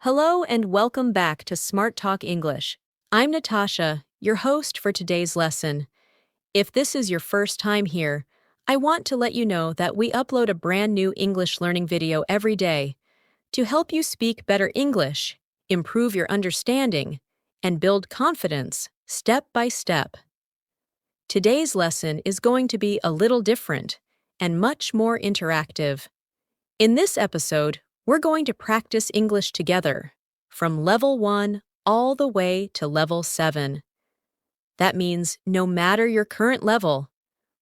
Hello and welcome back to Smart Talk English. I'm Natasha, your host for today's lesson. If this is your first time here, I want to let you know that we upload a brand new English learning video every day to help you speak better English, improve your understanding, and build confidence step by step. Today's lesson is going to be a little different and much more interactive. In this episode, we're going to practice English together, from level 1 all the way to level 7. That means no matter your current level,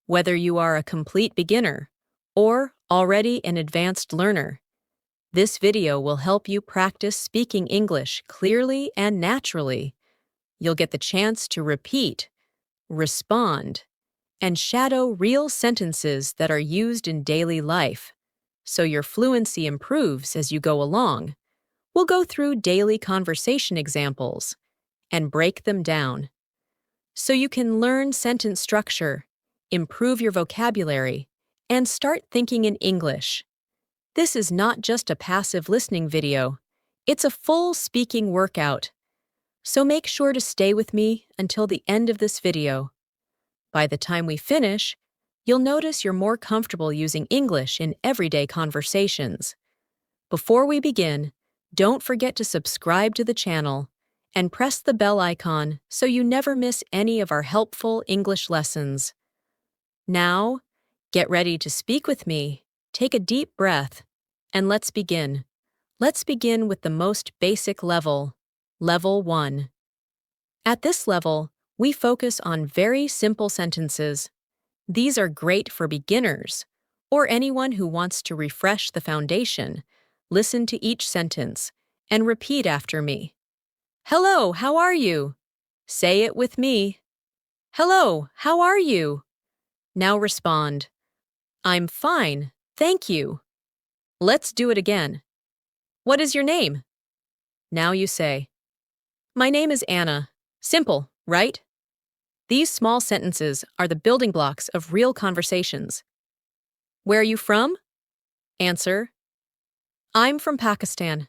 whether you are a complete beginner or already an advanced learner, this video will help you practice speaking English clearly and naturally. You'll get the chance to repeat, respond, and shadow real sentences that are used in daily life, so your fluency improves as you go along. We'll go through daily conversation examples and break them down, so you can learn sentence structure, improve your vocabulary, and start thinking in English. This is not just a passive listening video, it's a full speaking workout. So make sure to stay with me until the end of this video. By the time we finish, you'll notice you're more comfortable using English in everyday conversations. Before we begin, don't forget to subscribe to the channel and press the bell icon so you never miss any of our helpful English lessons. Now, get ready to speak with me, take a deep breath, and let's begin. Let's begin with the most basic level, level 1. At this level, we focus on very simple sentences. These are great for beginners or anyone who wants to refresh the foundation. Listen to each sentence and repeat after me. Hello, how are you? Say it with me. Hello, how are you? Now respond. I'm fine, thank you. Let's do it again. What is your name? Now you say, my name is Anna. Simple, right? These small sentences are the building blocks of real conversations. Where are you from? Answer, I'm from Pakistan.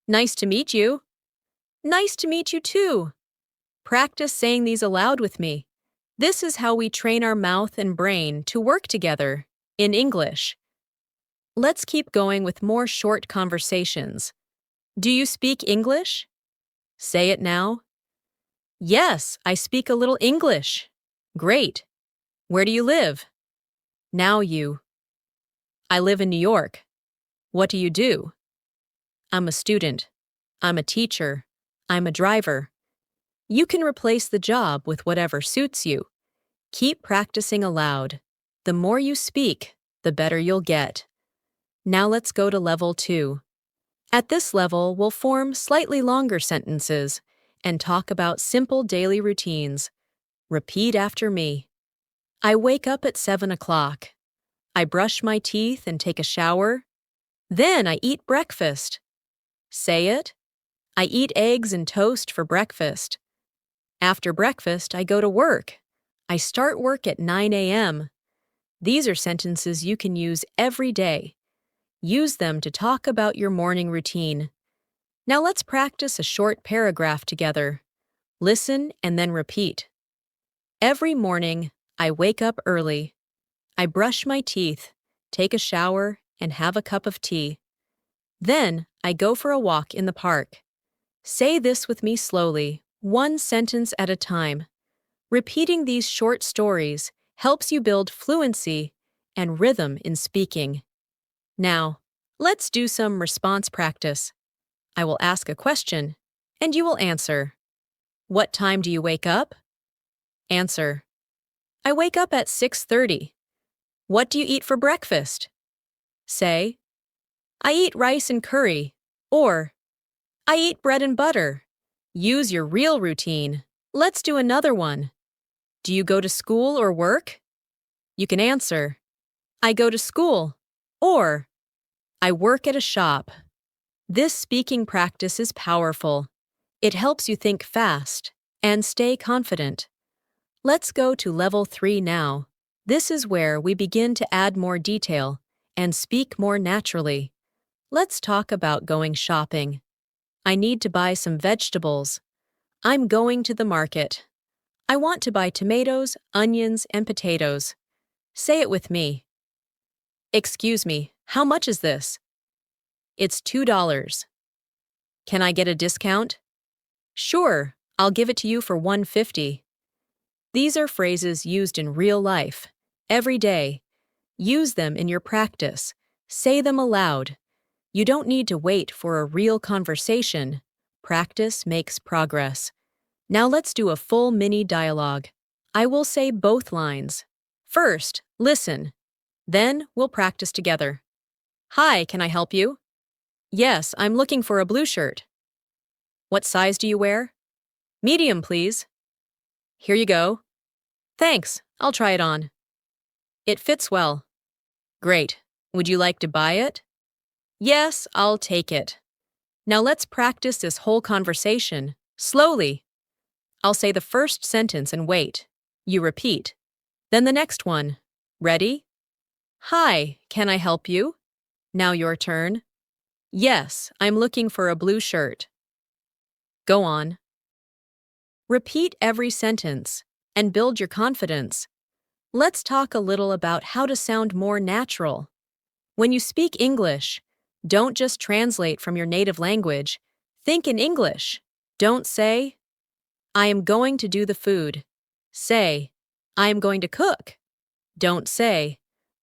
Nice to meet you. Nice to meet you too. Practice saying these aloud with me. This is how we train our mouth and brain to work together in English. Let's keep going with more short conversations. Do you speak English? Say it now. Yes, I speak a little English. Great. Where do you live? Now you. I live in New York. What do you do? I'm a student. I'm a teacher. I'm a driver. You can replace the job with whatever suits you. Keep practicing aloud. The more you speak, the better you'll get. Now let's go to level 2. At this level, we'll form slightly longer sentences and talk about simple daily routines. Repeat after me. I wake up at 7 o'clock. I brush my teeth and take a shower. Then I eat breakfast. Say it. I eat eggs and toast for breakfast. After breakfast, I go to work. I start work at 9 a.m. These are sentences you can use every day. Use them to talk about your morning routine. Now let's practice a short paragraph together. Listen and then repeat. Every morning, I wake up early. I brush my teeth, take a shower, and have a cup of tea. Then, I go for a walk in the park. Say this with me slowly, one sentence at a time. Repeating these short stories helps you build fluency and rhythm in speaking. Now, let's do some response practice. I will ask a question, and you will answer. What time do you wake up? Answer. I wake up at 6:30. What do you eat for breakfast? Say, I eat rice and curry, or I eat bread and butter. Use your real routine. Let's do another one. Do you go to school or work? You can answer, I go to school, or I work at a shop. This speaking practice is powerful. It helps you think fast and stay confident. Let's go to level 3 now. This is where we begin to add more detail and speak more naturally. Let's talk about going shopping. I need to buy some vegetables. I'm going to the market. I want to buy tomatoes, onions, and potatoes. Say it with me. Excuse me, how much is this? It's $2. Can I get a discount? Sure, I'll give it to you for $1.50. These are phrases used in real life, every day. Use them in your practice. Say them aloud. You don't need to wait for a real conversation. Practice makes progress. Now let's do a full mini dialogue. I will say both lines. First, listen. Then we'll practice together. Hi, can I help you? Yes, I'm looking for a blue shirt. What size do you wear? Medium, please. Here you go. Thanks, I'll try it on. It fits well. Great. Would you like to buy it? Yes, I'll take it. Now let's practice this whole conversation, slowly. I'll say the first sentence and wait. You repeat. Then the next one. Ready? Hi, can I help you? Now your turn. Yes, I'm looking for a blue shirt. Go on. Repeat every sentence and build your confidence. Let's talk a little about how to sound more natural. When you speak English, don't just translate from your native language. Think in English. Don't say, I am going to do the food. Say, I am going to cook. Don't say,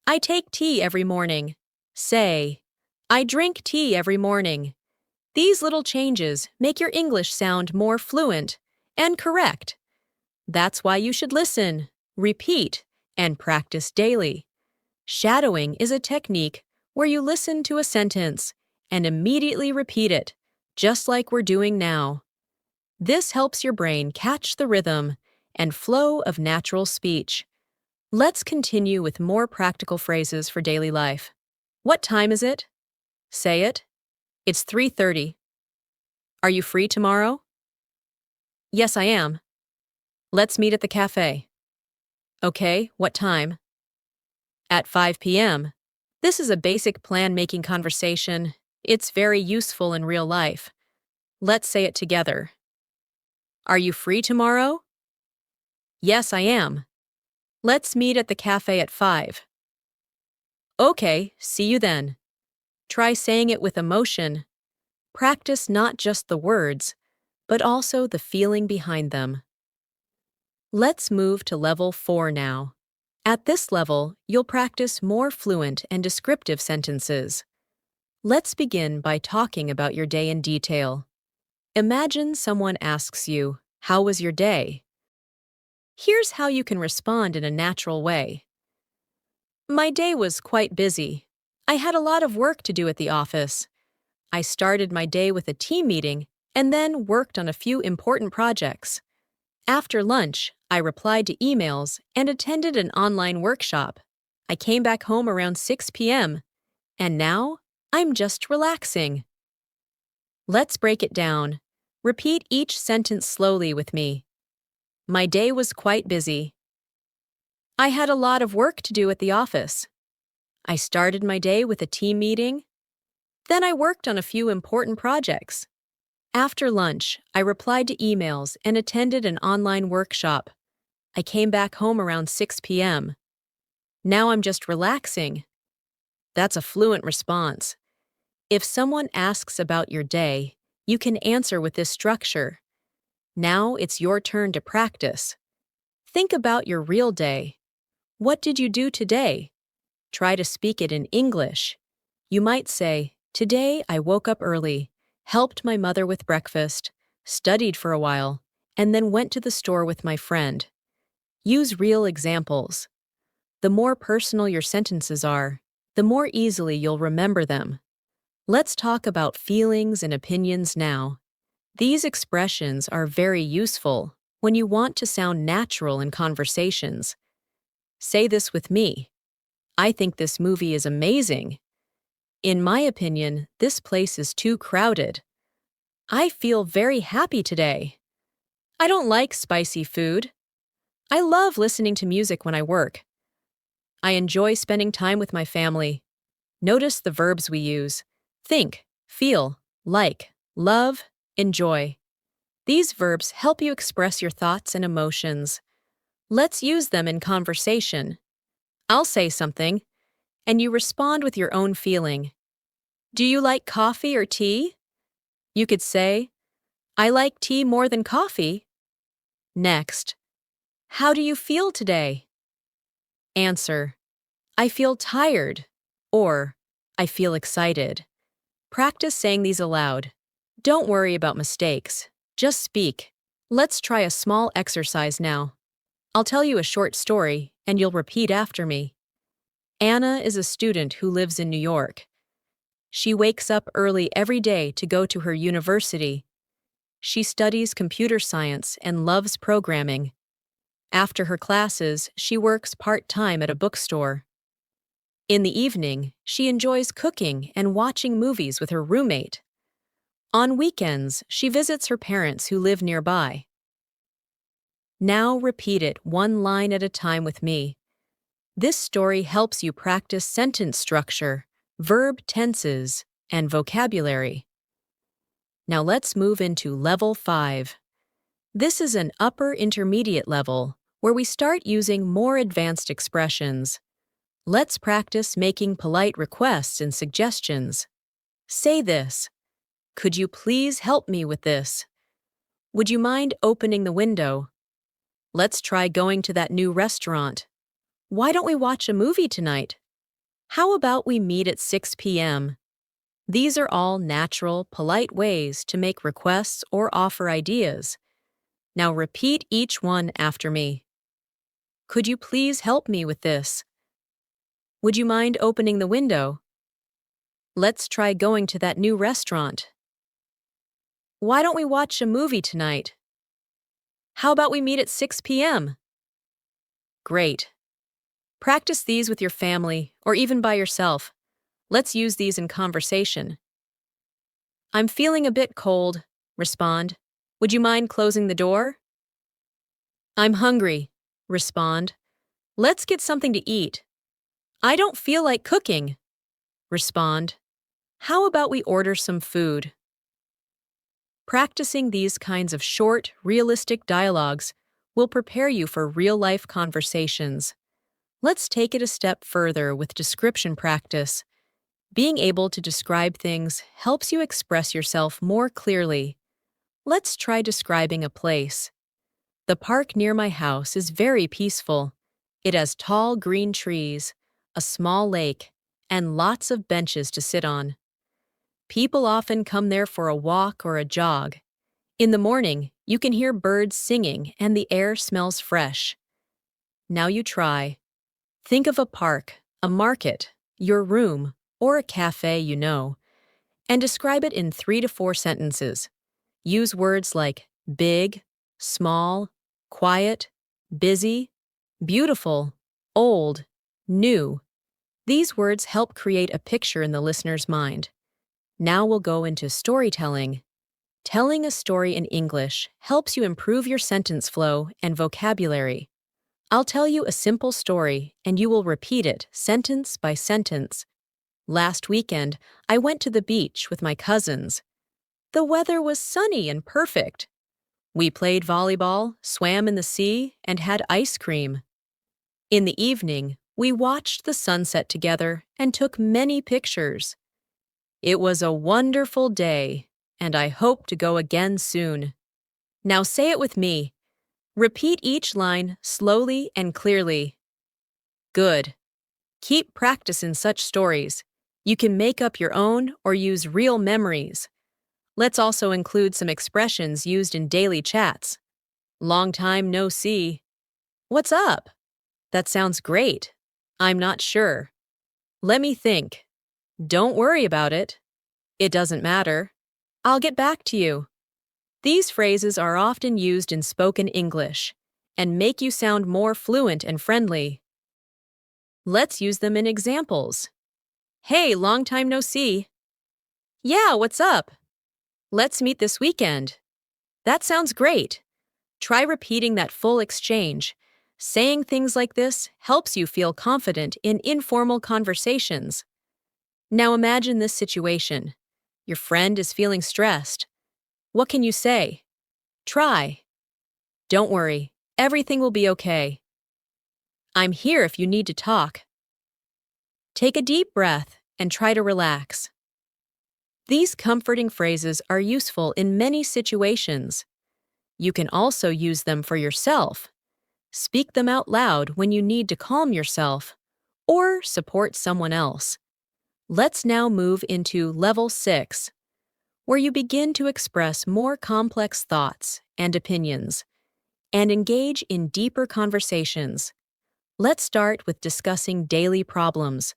I take tea every morning. Say, I drink tea every morning. These little changes make your English sound more fluent and correct. That's why you should listen, repeat, and practice daily. Shadowing is a technique where you listen to a sentence and immediately repeat it, just like we're doing now. This helps your brain catch the rhythm and flow of natural speech. Let's continue with more practical phrases for daily life. What time is it? Say it. It's 3:30. Are you free tomorrow? Yes, I am. Let's meet at the cafe. Okay, what time? At 5 p.m. This is a basic plan-making conversation. It's very useful in real life. Let's say it together. Are you free tomorrow? Yes, I am. Let's meet at the cafe at 5. Okay, see you then. Try saying it with emotion. Practice not just the words, but also the feeling behind them. Let's move to level 4 now. At this level, you'll practice more fluent and descriptive sentences. Let's begin by talking about your day in detail. Imagine someone asks you, "How was your day?" Here's how you can respond in a natural way. My day was quite busy. I had a lot of work to do at the office. I started my day with a team meeting and then worked on a few important projects. After lunch, I replied to emails and attended an online workshop. I came back home around 6 p.m. And now, I'm just relaxing. Let's break it down. Repeat each sentence slowly with me. My day was quite busy. I had a lot of work to do at the office. I started my day with a team meeting. Then I worked on a few important projects. After lunch, I replied to emails and attended an online workshop. I came back home around 6 p.m. Now I'm just relaxing. That's a fluent response. If someone asks about your day, you can answer with this structure. Now it's your turn to practice. Think about your real day. What did you do today? Try to speak it in English. You might say, today I woke up early, helped my mother with breakfast, studied for a while, and then went to the store with my friend. Use real examples. The more personal your sentences are, the more easily you'll remember them. Let's talk about feelings and opinions now. These expressions are very useful when you want to sound natural in conversations. Say this with me. I think this movie is amazing. In my opinion, this place is too crowded. I feel very happy today. I don't like spicy food. I love listening to music when I work. I enjoy spending time with my family. Notice the verbs we use. Think, feel, like, love, Enjoy. These verbs help you express your thoughts and emotions. Let's use them in conversation. I'll say something, and you respond with your own feeling. Do you like coffee or tea? You could say, I like tea more than coffee. Next, how do you feel today? Answer, I feel tired, or I feel excited. Practice saying these aloud. Don't worry about mistakes. Just speak. Let's try a small exercise now. I'll tell you a short story, and you'll repeat after me. Anna is a student who lives in New York. She wakes up early every day to go to her university. She studies computer science and loves programming. After her classes, she works part-time at a bookstore. In the evening, she enjoys cooking and watching movies with her roommate. On weekends, she visits her parents who live nearby. Now repeat it one line at a time with me. This story helps you practice sentence structure, verb tenses, and vocabulary. Now let's move into Level 5. This is an upper intermediate level where we start using more advanced expressions. Let's practice making polite requests and suggestions. Say this. Could you please help me with this? Would you mind opening the window? Let's try going to that new restaurant. Why don't we watch a movie tonight? How about we meet at 6 p.m.? These are all natural, polite ways to make requests or offer ideas. Now repeat each one after me. Could you please help me with this? Would you mind opening the window? Let's try going to that new restaurant. Why don't we watch a movie tonight? How about we meet at 6 p.m.? Great. Practice these with your family or even by yourself. Let's use these in conversation. I'm feeling a bit cold. Respond. Would you mind closing the door? I'm hungry. Respond. Let's get something to eat. I don't feel like cooking. Respond. How about we order some food? Practicing these kinds of short, realistic dialogues will prepare you for real-life conversations. Let's take it a step further with description practice. Being able to describe things helps you express yourself more clearly. Let's try describing a place. The park near my house is very peaceful. It has tall green trees, a small lake, and lots of benches to sit on. People often come there for a walk or a jog. In the morning, you can hear birds singing and the air smells fresh. Now you try. Think of a park, a market, your room, or a cafe you know, and describe it in 3 to 4 sentences. Use words like big, small, quiet, busy, beautiful, old, new. These words help create a picture in the listener's mind. Now we'll go into storytelling. Telling a story in English helps you improve your sentence flow and vocabulary. I'll tell you a simple story, and you will repeat it sentence by sentence. Last weekend, I went to the beach with my cousins. The weather was sunny and perfect. We played volleyball, swam in the sea, and had ice cream. In the evening, we watched the sunset together and took many pictures. It was a wonderful day, and I hope to go again soon. Now say it with me. Repeat each line slowly and clearly. Good. Keep practicing such stories. You can make up your own or use real memories. Let's also include some expressions used in daily chats. Long time no see. What's up? That sounds great. I'm not sure. Let me think. Don't worry about it. It doesn't matter. I'll get back to you. These phrases are often used in spoken English and make you sound more fluent and friendly. Let's use them in examples. Hey, long time no see. Yeah, what's up? Let's meet this weekend. That sounds great. Try repeating that full exchange. Saying things like this helps you feel confident in informal conversations. Now imagine this situation. Your friend is feeling stressed. What can you say? Try. Don't worry, everything will be okay. I'm here if you need to talk. Take a deep breath and try to relax. These comforting phrases are useful in many situations. You can also use them for yourself. Speak them out loud when you need to calm yourself or support someone else. Let's now move into Level 6, where you begin to express more complex thoughts and opinions and engage in deeper conversations. Let's start with discussing daily problems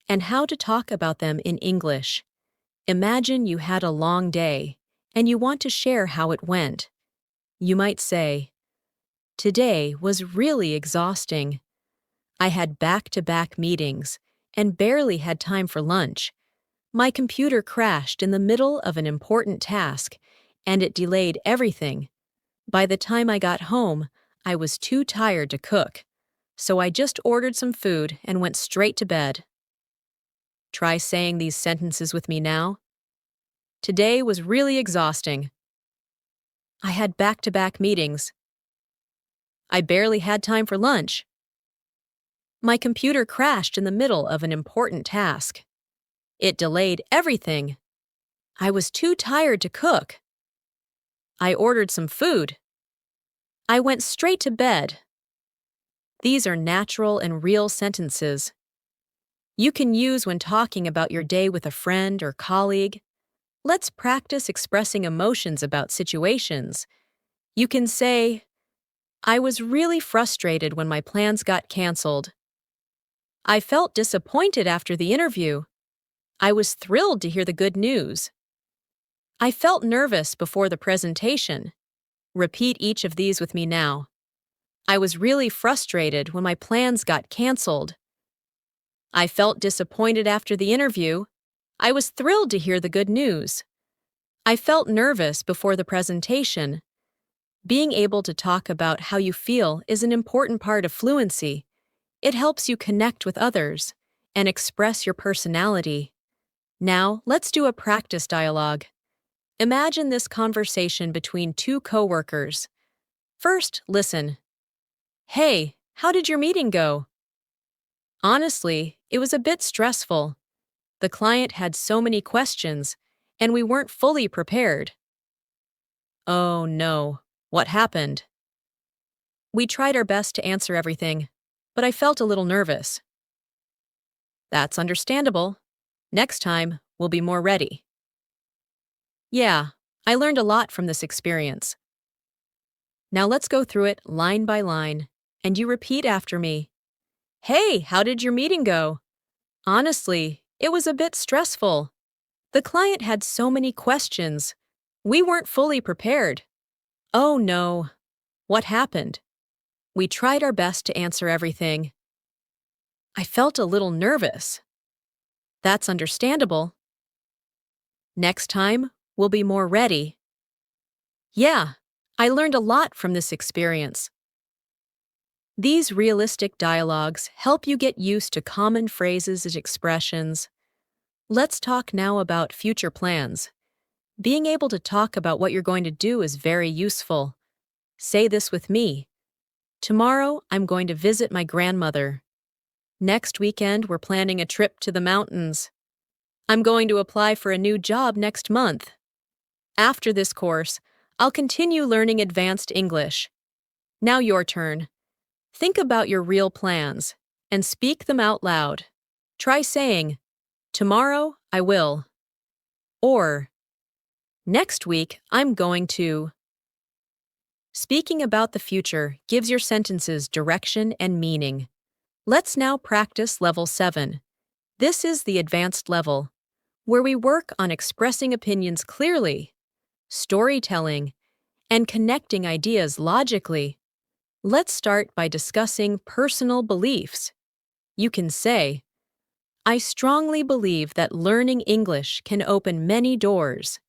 and how to talk about them in English. Imagine you had a long day and you want to share how it went. You might say, "Today was really exhausting. I had back-to-back meetings and barely had time for lunch. My computer crashed in the middle of an important task, and it delayed everything. By the time I got home, I was too tired to cook, so I just ordered some food and went straight to bed." Try saying these sentences with me now. Today was really exhausting. I had back-to-back meetings. I barely had time for lunch. My computer crashed in the middle of an important task. It delayed everything. I was too tired to cook. I ordered some food. I went straight to bed. These are natural and real sentences. You can use when talking about your day with a friend or colleague. Let's practice expressing emotions about situations. You can say, "I was really frustrated when my plans got canceled. I felt disappointed after the interview. I was thrilled to hear the good news. I felt nervous before the presentation." Repeat each of these with me now. I was really frustrated when my plans got canceled. I felt disappointed after the interview. I was thrilled to hear the good news. I felt nervous before the presentation. Being able to talk about how you feel is an important part of fluency. It helps you connect with others and express your personality. Now, let's do a practice dialogue. Imagine this conversation between two coworkers. First, listen. "Hey, how did your meeting go?" "Honestly, it was a bit stressful. The client had so many questions, and we weren't fully prepared." "Oh no, what happened?" "We tried our best to answer everything, but I felt a little nervous." "That's understandable. Next time, we'll be more ready." "Yeah, I learned a lot from this experience." Now let's go through it line by line, and you repeat after me. "Hey, how did your meeting go?" "Honestly, it was a bit stressful. The client had so many questions. We weren't fully prepared." "Oh no, what happened?" "We tried our best to answer everything." "I felt a little nervous." "That's understandable." Next time, we'll be more ready. "Yeah, I learned a lot from this experience." These realistic dialogues help you get used to common phrases and expressions. Let's talk now about future plans. Being able to talk about what you're going to do is very useful. Say this with me. Tomorrow, I'm going to visit my grandmother. Next weekend, we're planning a trip to the mountains. I'm going to apply for a new job next month. After this course, I'll continue learning advanced English. Now your turn. Think about your real plans and speak them out loud. Try saying, "Tomorrow, I will." Or, "Next week, I'm going to." Speaking about the future gives your sentences direction and meaning. Let's now practice Level 7. This is the advanced level, where we work on expressing opinions clearly, storytelling, and connecting ideas logically. Let's start by discussing personal beliefs. You can say, "I strongly believe that learning English can open many doors.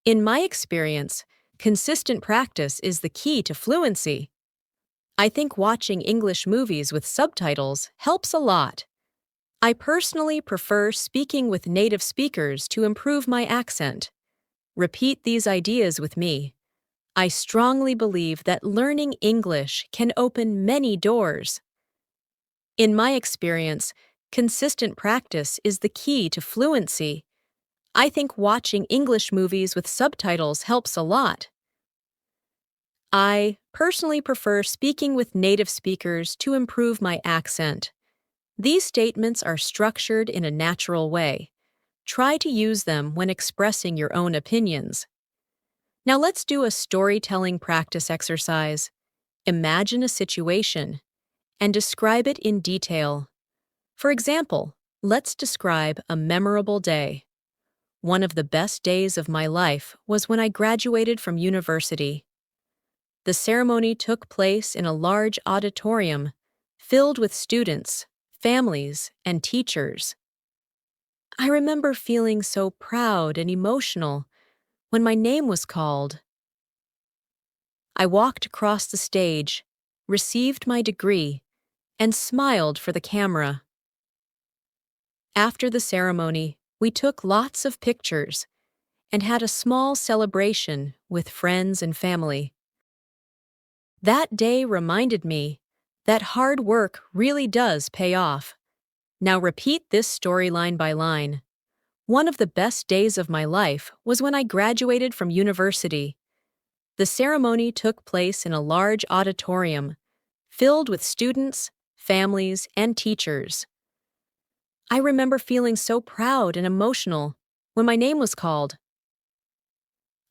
In my experience, consistent practice is the key to fluency. I think watching English movies with subtitles helps a lot. I personally prefer speaking with native speakers to improve my accent. Repeat these ideas with me. I strongly believe that learning English can open many doors. In my experience, consistent practice is the key to fluency. I think watching English movies with subtitles helps a lot. I personally prefer speaking with native speakers to improve my accent. These statements are structured in a natural way. Try to use them when expressing your own opinions. Now let's do a storytelling practice exercise. Imagine a situation and describe it in detail. For example, let's describe a memorable day. One of the best days of my life was when I graduated from university. The ceremony took place in a large auditorium filled with students, families, and teachers. I remember feeling so proud and emotional when my name was called. I walked across the stage, received my degree, and smiled for the camera. After the ceremony, we took lots of pictures and had a small celebration with friends and family. That day reminded me that hard work really does pay off. Now repeat this story line by line. One of the best days of my life was when I graduated from university. The ceremony took place in a large auditorium filled with students, families, and teachers. I remember feeling so proud and emotional when my name was called.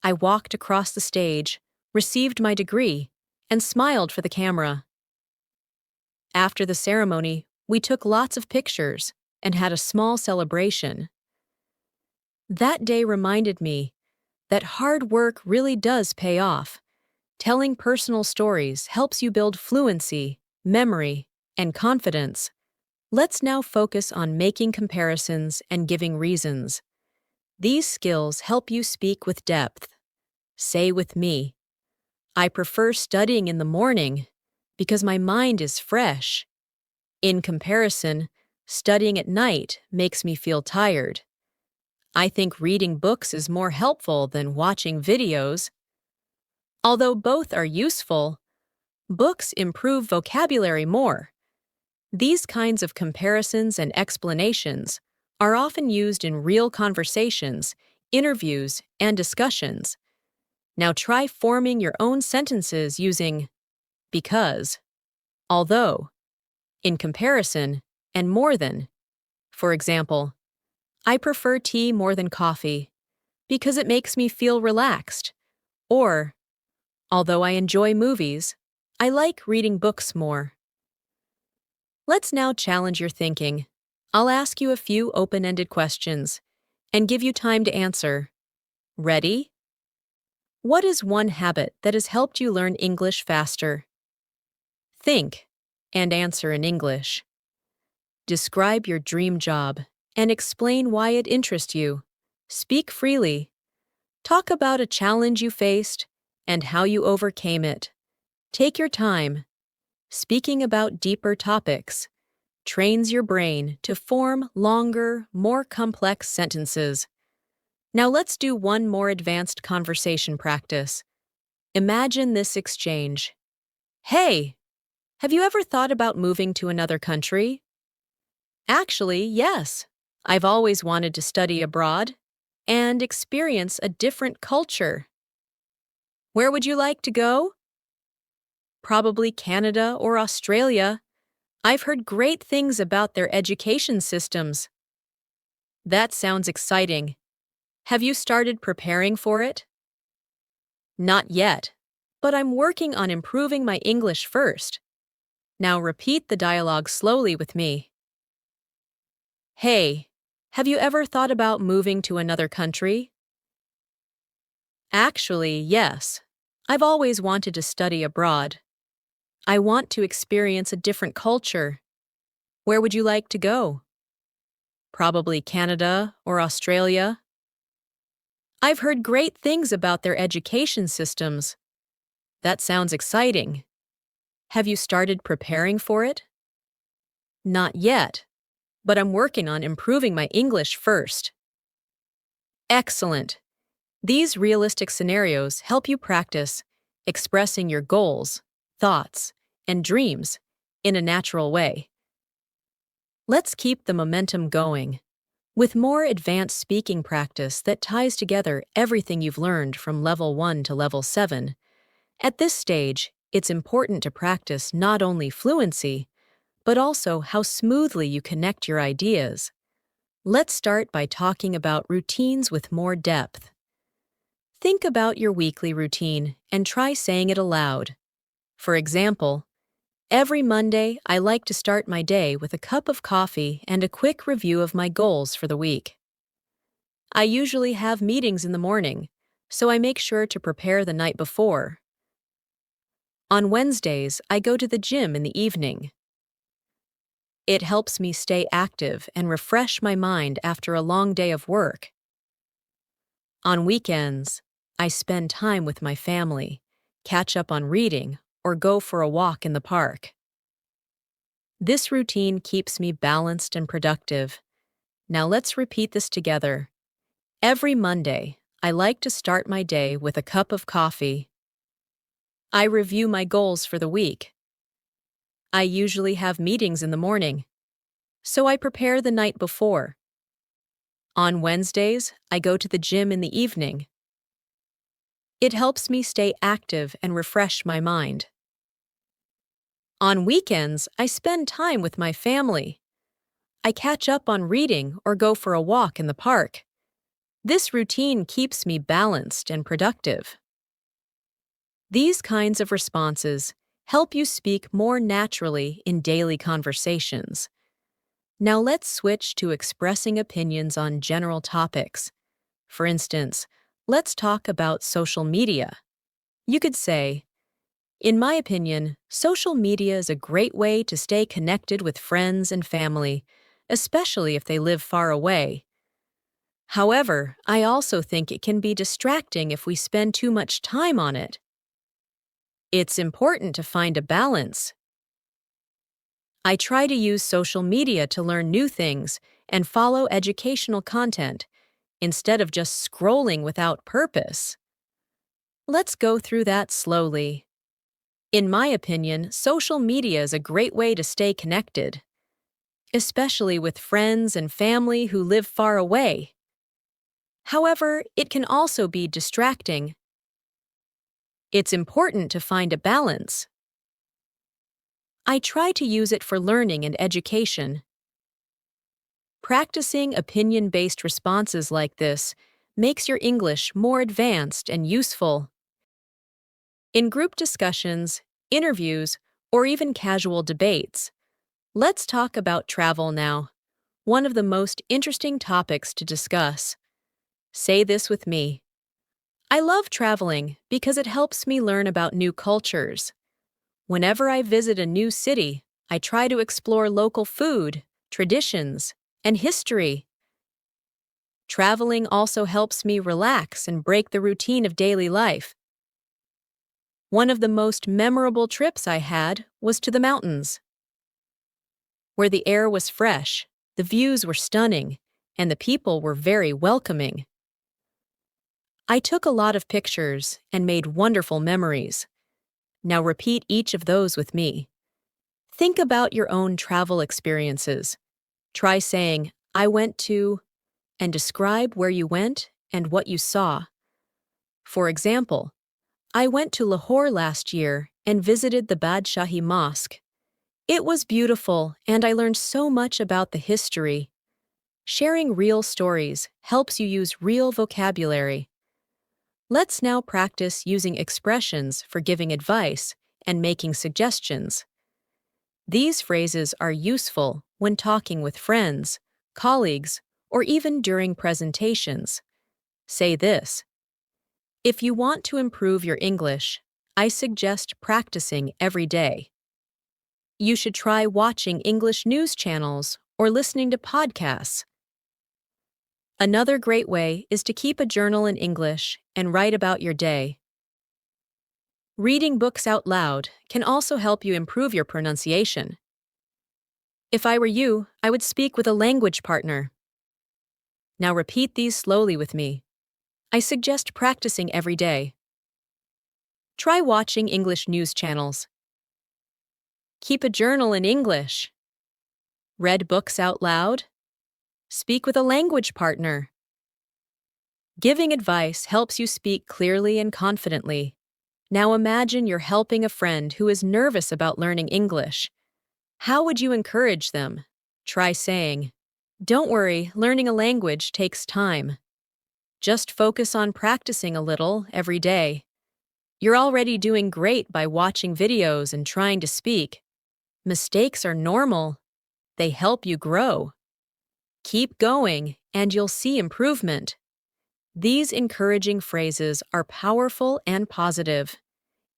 I walked across the stage, received my degree, and smiled for the camera. After the ceremony, we took lots of pictures and had a small celebration. That day reminded me that hard work really does pay off. Telling personal stories helps you build fluency, memory, and confidence. Let's now focus on making comparisons and giving reasons. These skills help you speak with depth. Say with me, I prefer studying in the morning because my mind is fresh. In comparison, studying at night makes me feel tired. I think reading books is more helpful than watching videos. Although both are useful, books improve vocabulary more. These kinds of comparisons and explanations are often used in real conversations, interviews, and discussions. Now try forming your own sentences using because, although, in comparison, and more than. For example, I prefer tea more than coffee because it makes me feel relaxed. Or, although I enjoy movies, I like reading books more. Let's now challenge your thinking. I'll ask you a few open-ended questions and give you time to answer. Ready? What is one habit that has helped you learn English faster? Think and answer in English. Describe your dream job and explain why it interests you. Speak freely. Talk about a challenge you faced and how you overcame it. Take your time. Speaking about deeper topics trains your brain to form longer, more complex sentences. Now let's do one more advanced conversation practice. Imagine this exchange. Hey, have you ever thought about moving to another country? Actually, yes. I've always wanted to study abroad and experience a different culture. Where would you like to go? Probably Canada or Australia. I've heard great things about their education systems. That sounds exciting. Have you started preparing for it? Not yet, but I'm working on improving my English first. Now repeat the dialogue slowly with me. Hey, have you ever thought about moving to another country? Actually, yes. I've always wanted to study abroad. I want to experience a different culture. Where would you like to go? Probably Canada or Australia. I've heard great things about their education systems. That sounds exciting. Have you started preparing for it? Not yet, but I'm working on improving my English first. Excellent. These realistic scenarios help you practice expressing your goals, thoughts, and dreams in a natural way. Let's keep the momentum going with more advanced speaking practice that ties together everything you've learned from level 1 to level 7. At this stage, it's important to practice not only fluency, but also how smoothly you connect your ideas. Let's start by talking about routines with more depth. Think about your weekly routine and try saying it aloud. For example, every Monday, I like to start my day with a cup of coffee and a quick review of my goals for the week. I usually have meetings in the morning, so I make sure to prepare the night before. On Wednesdays, I go to the gym in the evening. It helps me stay active and refresh my mind after a long day of work. On weekends, I spend time with my family, catch up on reading, or go for a walk in the park. This routine keeps me balanced and productive. Now let's repeat this together. Every Monday, I like to start my day with a cup of coffee. I review my goals for the week. I usually have meetings in the morning, so I prepare the night before. On Wednesdays, I go to the gym in the evening. It helps me stay active and refresh my mind. On weekends, I spend time with my family. I catch up on reading or go for a walk in the park. This routine keeps me balanced and productive. These kinds of responses help you speak more naturally in daily conversations. Now let's switch to expressing opinions on general topics. For instance, let's talk about social media. You could say, in my opinion, social media is a great way to stay connected with friends and family, especially if they live far away. However, I also think it can be distracting if we spend too much time on it. It's important to find a balance. I try to use social media to learn new things and follow educational content, instead of just scrolling without purpose. Let's go through that slowly. In my opinion, social media is a great way to stay connected, especially with friends and family who live far away. However, it can also be distracting. It's important to find a balance. I try to use it for learning and education. Practicing opinion-based responses like this makes your English more advanced and useful. In group discussions, interviews, or even casual debates, let's talk about travel now, one of the most interesting topics to discuss. Say this with me. I love traveling because it helps me learn about new cultures. Whenever I visit a new city, I try to explore local food, traditions, and history. Traveling also helps me relax and break the routine of daily life. One of the most memorable trips I had was to the mountains, where the air was fresh, the views were stunning, and the people were very welcoming. I took a lot of pictures and made wonderful memories. Now repeat each of those with me. Think about your own travel experiences. Try saying, I went to, and describe where you went and what you saw. For example, I went to Lahore last year and visited the Badshahi Mosque. It was beautiful, and I learned so much about the history. Sharing real stories helps you use real vocabulary. Let's now practice using expressions for giving advice and making suggestions. These phrases are useful when talking with friends, colleagues, or even during presentations. Say this. If you want to improve your English, I suggest practicing every day. You should try watching English news channels or listening to podcasts. Another great way is to keep a journal in English and write about your day. Reading books out loud can also help you improve your pronunciation. If I were you, I would speak with a language partner. Now repeat these slowly with me. I suggest practicing every day. Try watching English news channels. Keep a journal in English. Read books out loud. Speak with a language partner. Giving advice helps you speak clearly and confidently. Now imagine you're helping a friend who is nervous about learning English. How would you encourage them? Try saying, "Don't worry, learning a language takes time. Just focus on practicing a little every day. You're already doing great by watching videos and trying to speak. Mistakes are normal. They help you grow. Keep going, and you'll see improvement." These encouraging phrases are powerful and positive,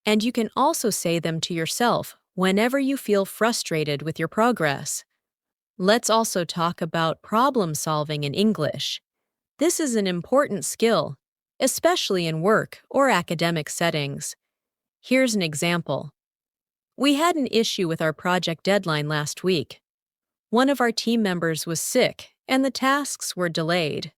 and you can also say them to yourself whenever you feel frustrated with your progress. Let's also talk about problem solving in English. This is an important skill, especially in work or academic settings. Here's an example. We had an issue with our project deadline last week. One of our team members was sick, and the tasks were delayed.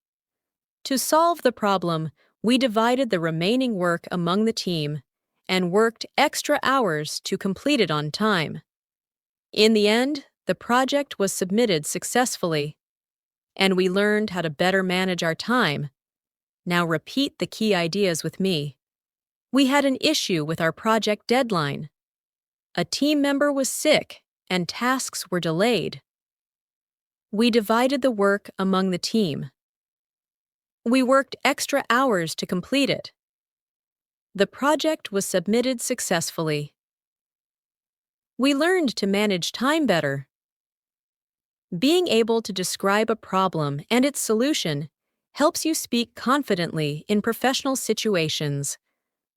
To solve the problem, we divided the remaining work among the team and worked extra hours to complete it on time. In the end, the project was submitted successfully, and we learned how to better manage our time. Now repeat the key ideas with me. We had an issue with our project deadline. A team member was sick, and tasks were delayed. We divided the work among the team. We worked extra hours to complete it. The project was submitted successfully. We learned to manage time better. Being able to describe a problem and its solution helps you speak confidently in professional situations.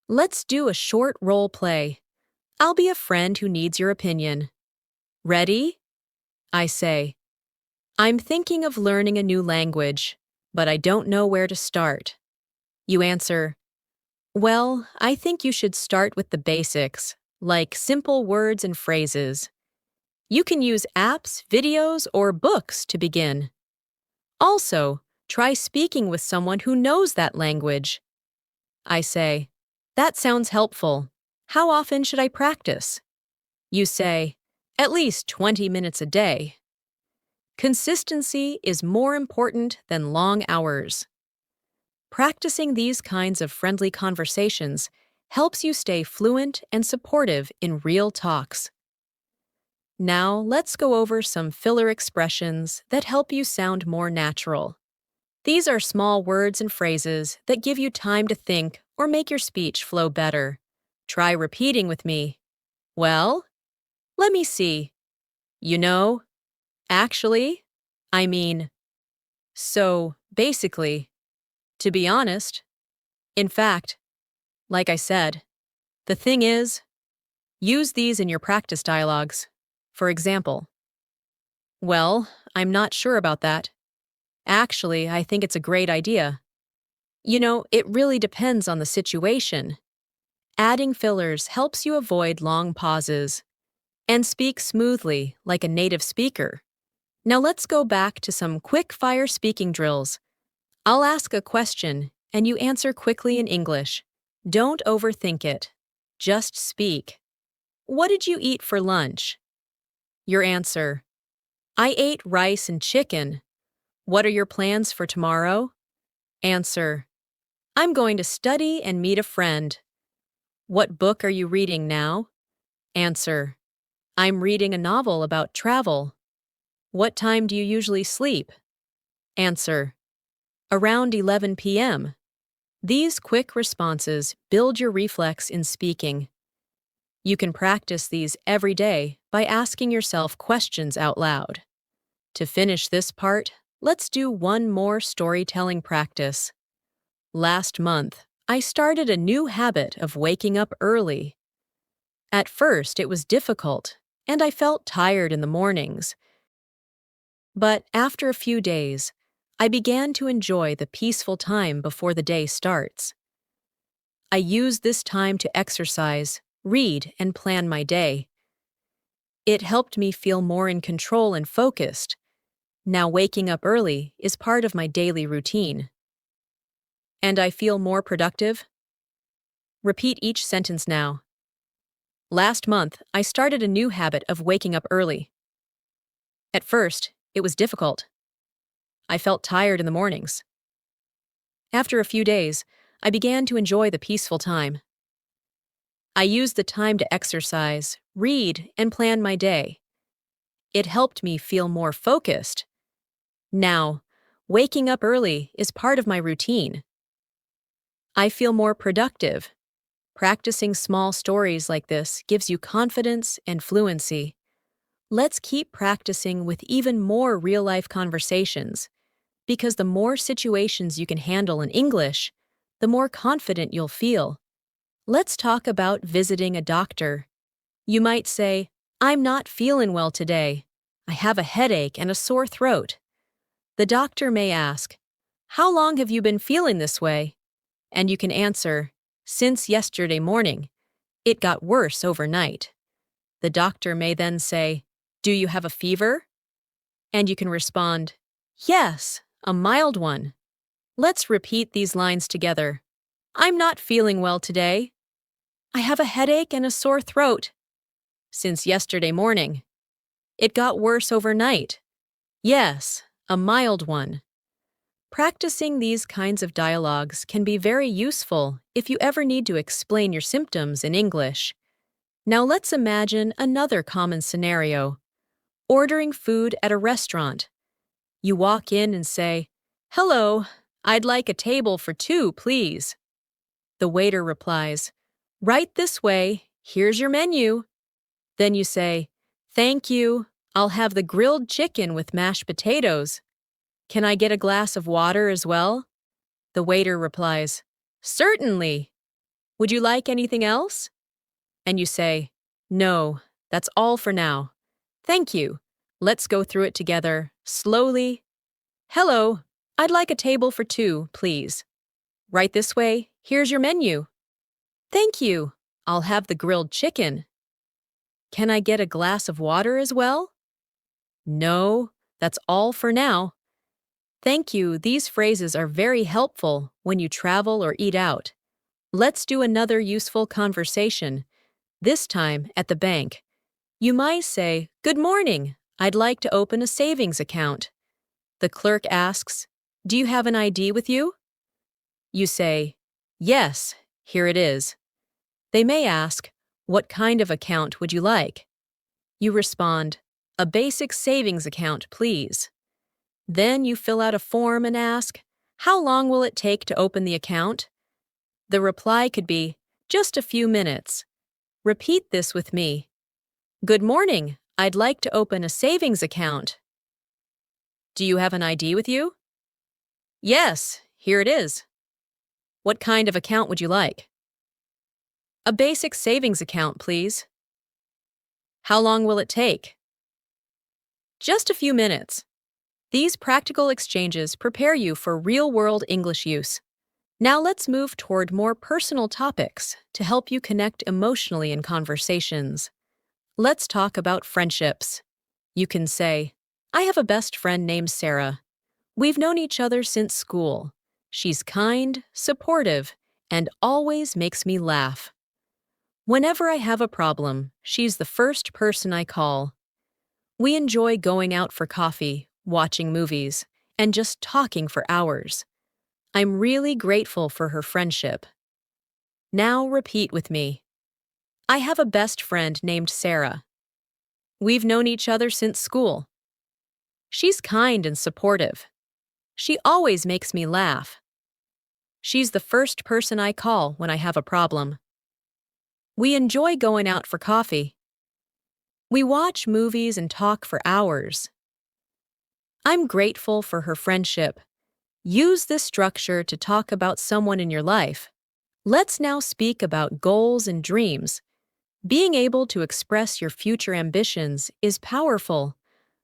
Let's do a short role play. I'll be a friend who needs your opinion. Ready? I say, "I'm thinking of learning a new language, but I don't know where to start." You answer, "Well, I think you should start with the basics, like simple words and phrases. You can use apps, videos, or books to begin. Also, try speaking with someone who knows that language." I say, "That sounds helpful. How often should I practice?" You say, "At least 20 minutes a day." Consistency is more important than long hours. Practicing these kinds of friendly conversations helps you stay fluent and supportive in real talks. Now, let's go over some filler expressions that help you sound more natural. These are small words and phrases that give you time to think or make your speech flow better. Try repeating with me. Well, let me see. You know, actually, I mean, so, basically, to be honest. In fact, like I said, the thing is, use these in your practice dialogues. For example, "Well, I'm not sure about that. Actually, I think it's a great idea. You know, it really depends on the situation." Adding fillers helps you avoid long pauses and speak smoothly like a native speaker. Now let's go back to some quick-fire speaking drills. I'll ask a question, and you answer quickly in English. Don't overthink it. Just speak. "What did you eat for lunch?" Your answer, "I ate rice and chicken." "What are your plans for tomorrow?" Answer, "I'm going to study and meet a friend." "What book are you reading now?" Answer, "I'm reading a novel about travel." "What time do you usually sleep?" Answer, "Around 11 p.m. These quick responses build your reflex in speaking. You can practice these every day by asking yourself questions out loud. To finish this part, let's do one more storytelling practice. Last month, I started a new habit of waking up early. At first, it was difficult, and I felt tired in the mornings. But after a few days, I began to enjoy the peaceful time before the day starts. I used this time to exercise, read, and plan my day. It helped me feel more in control and focused. Now waking up early is part of my daily routine. And I feel more productive? Repeat each sentence now. Last month, I started a new habit of waking up early. At first, it was difficult. I felt tired in the mornings. After a few days, I began to enjoy the peaceful time. I used the time to exercise, read, and plan my day. It helped me feel more focused. Now, waking up early is part of my routine. I feel more productive. Practicing small stories like this gives you confidence and fluency. Let's keep practicing with even more real-life conversations, because the more situations you can handle in English, the more confident you'll feel. Let's talk about visiting a doctor. You might say, "I'm not feeling well today. I have a headache and a sore throat." The doctor may ask, "How long have you been feeling this way?" And you can answer, "Since yesterday morning. It got worse overnight." The doctor may then say, "Do you have a fever?" And you can respond, "Yes, a mild one." Let's repeat these lines together. I'm not feeling well today. I have a headache and a sore throat. Since yesterday morning. It got worse overnight. Yes, a mild one. Practicing these kinds of dialogues can be very useful if you ever need to explain your symptoms in English. Now let's imagine another common scenario. Ordering food at a restaurant. You walk in and say, "Hello, I'd like a table for two, please." The waiter replies, "Right this way, here's your menu." Then you say, "Thank you, I'll have the grilled chicken with mashed potatoes. Can I get a glass of water as well?" The waiter replies, "Certainly. Would you like anything else?" And you say, "No, that's all for now. Thank you. Let's go through it together, slowly. Hello, I'd like a table for two, please. Right this way, here's your menu. Thank you, I'll have the grilled chicken. Can I get a glass of water as well? No, that's all for now. Thank you, these phrases are very helpful when you travel or eat out. Let's do another useful conversation, this time at the bank. You might say, "Good morning, I'd like to open a savings account." The clerk asks, "Do you have an ID with you?" You say, "Yes, here it is." They may ask, "What kind of account would you like?" You respond, "A basic savings account, please." Then you fill out a form and ask, "How long will it take to open the account?" The reply could be, "Just a few minutes." Repeat this with me. "Good morning, I'd like to open a savings account." Do you have an ID with you? Yes, here it is. What kind of account would you like? A basic savings account, please. How long will it take? Just a few minutes. These practical exchanges prepare you for real-world English use. Now let's move toward more personal topics to help you connect emotionally in conversations. Let's talk about friendships. You can say, "I have a best friend named Sarah. We've known each other since school. She's kind, supportive, and always makes me laugh. Whenever I have a problem, she's the first person I call. We enjoy going out for coffee, watching movies, and just talking for hours. I'm really grateful for her friendship." Now repeat with me. I have a best friend named Sarah. We've known each other since school. She's kind and supportive. She always makes me laugh. She's the first person I call when I have a problem. We enjoy going out for coffee. We watch movies and talk for hours. I'm grateful for her friendship. Use this structure to talk about someone in your life. Let's now speak about goals and dreams. Being able to express your future ambitions is powerful.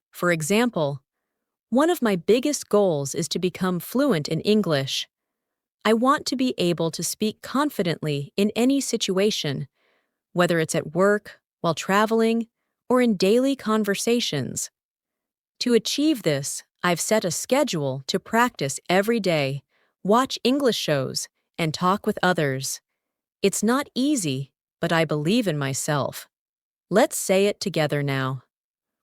For example, one of my biggest goals is to become fluent in English. I want to be able to speak confidently in any situation, whether it's at work, while traveling, or in daily conversations. To achieve this, I've set a schedule to practice every day, watch English shows, and talk with others. It's not easy, but I believe in myself. Let's say it together now.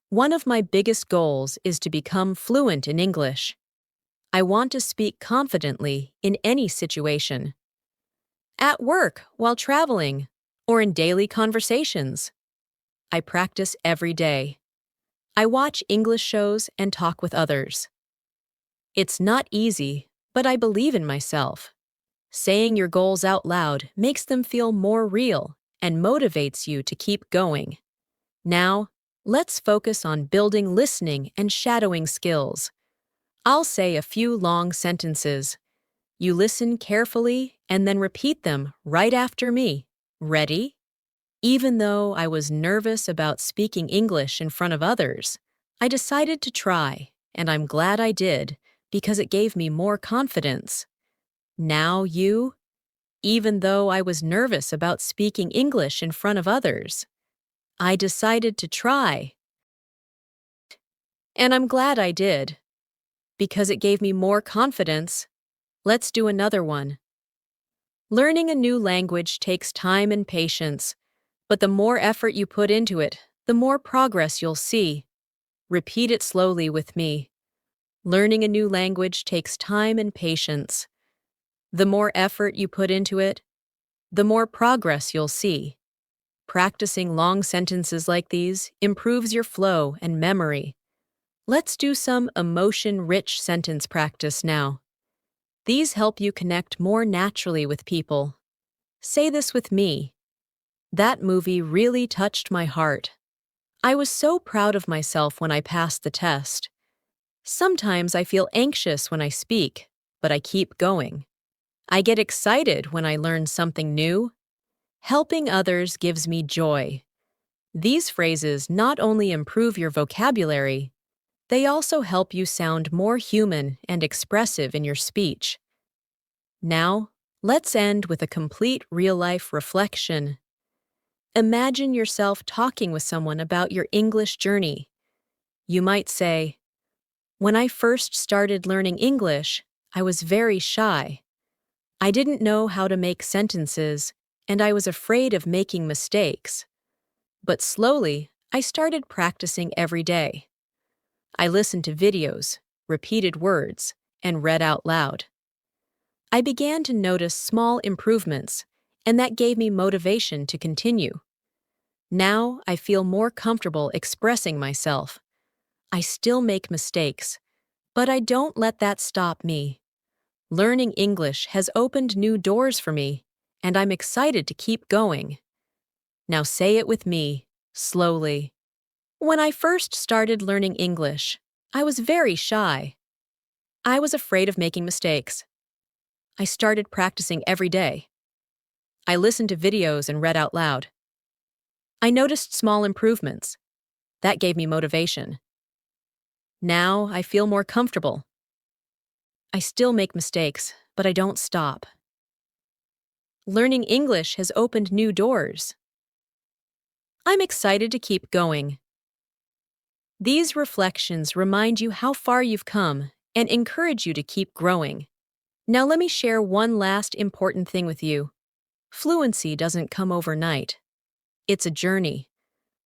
One of my biggest goals is to become fluent in English. I want to speak confidently in any situation. At work, while traveling, or in daily conversations. I practice every day. I watch English shows and talk with others. It's not easy, but I believe in myself. Saying your goals out loud makes them feel more real and motivates you to keep going. Now, let's focus on building listening and shadowing skills. I'll say a few long sentences. You listen carefully and then repeat them right after me. Ready? Even though I was nervous about speaking English in front of others, I decided to try, and I'm glad I did because it gave me more confidence. Now you? Even though I was nervous about speaking English in front of others, I decided to try, and I'm glad I did because it gave me more confidence. Let's do another one. Learning a new language takes time and patience, but the more effort you put into it, the more progress you'll see. Repeat it slowly with me. Learning a new language takes time and patience. The more effort you put into it, the more progress you'll see. Practicing long sentences like these improves your flow and memory. Let's do some emotion-rich sentence practice now. These help you connect more naturally with people. Say this with me. That movie really touched my heart. I was so proud of myself when I passed the test. Sometimes I feel anxious when I speak, but I keep going. I get excited when I learn something new. Helping others gives me joy. These phrases not only improve your vocabulary, they also help you sound more human and expressive in your speech. Now, let's end with a complete real-life reflection. Imagine yourself talking with someone about your English journey. You might say, "When I first started learning English, I was very shy. I didn't know how to make sentences, and I was afraid of making mistakes. But slowly, I started practicing every day. I listened to videos, repeated words, and read out loud. I began to notice small improvements, and that gave me motivation to continue. Now I feel more comfortable expressing myself. I still make mistakes, but I don't let that stop me. Learning English has opened new doors for me, and I'm excited to keep going." Now say it with me, slowly. When I first started learning English, I was very shy. I was afraid of making mistakes. I started practicing every day. I listened to videos and read out loud. I noticed small improvements. That gave me motivation. Now I feel more comfortable. I still make mistakes, but I don't stop. Learning English has opened new doors. I'm excited to keep going. These reflections remind you how far you've come and encourage you to keep growing. Now let me share one last important thing with you. Fluency doesn't come overnight. It's a journey,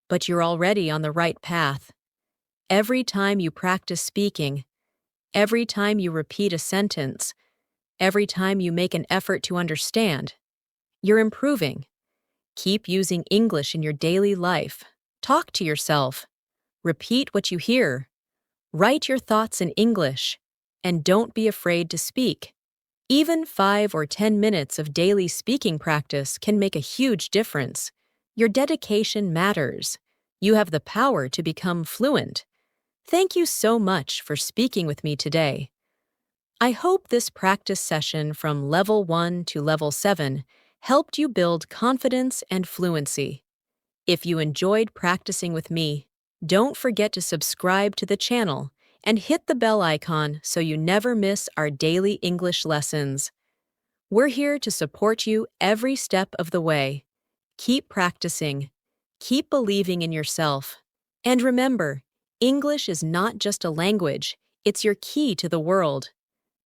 but you're already on the right path. Every time you practice speaking, every time you repeat a sentence, every time you make an effort to understand, you're improving. Keep using English in your daily life. Talk to yourself. Repeat what you hear. Write your thoughts in English. And don't be afraid to speak. Even 5 or 10 minutes of daily speaking practice can make a huge difference. Your dedication matters. You have the power to become fluent. Thank you so much for speaking with me today. I hope this practice session from Level 1 to Level 7 helped you build confidence and fluency. If you enjoyed practicing with me, don't forget to subscribe to the channel and hit the bell icon so you never miss our daily English lessons. We're here to support you every step of the way. Keep practicing. Keep believing in yourself. And remember, English is not just a language, it's your key to the world.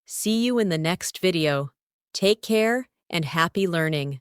See you in the next video. Take care and happy learning.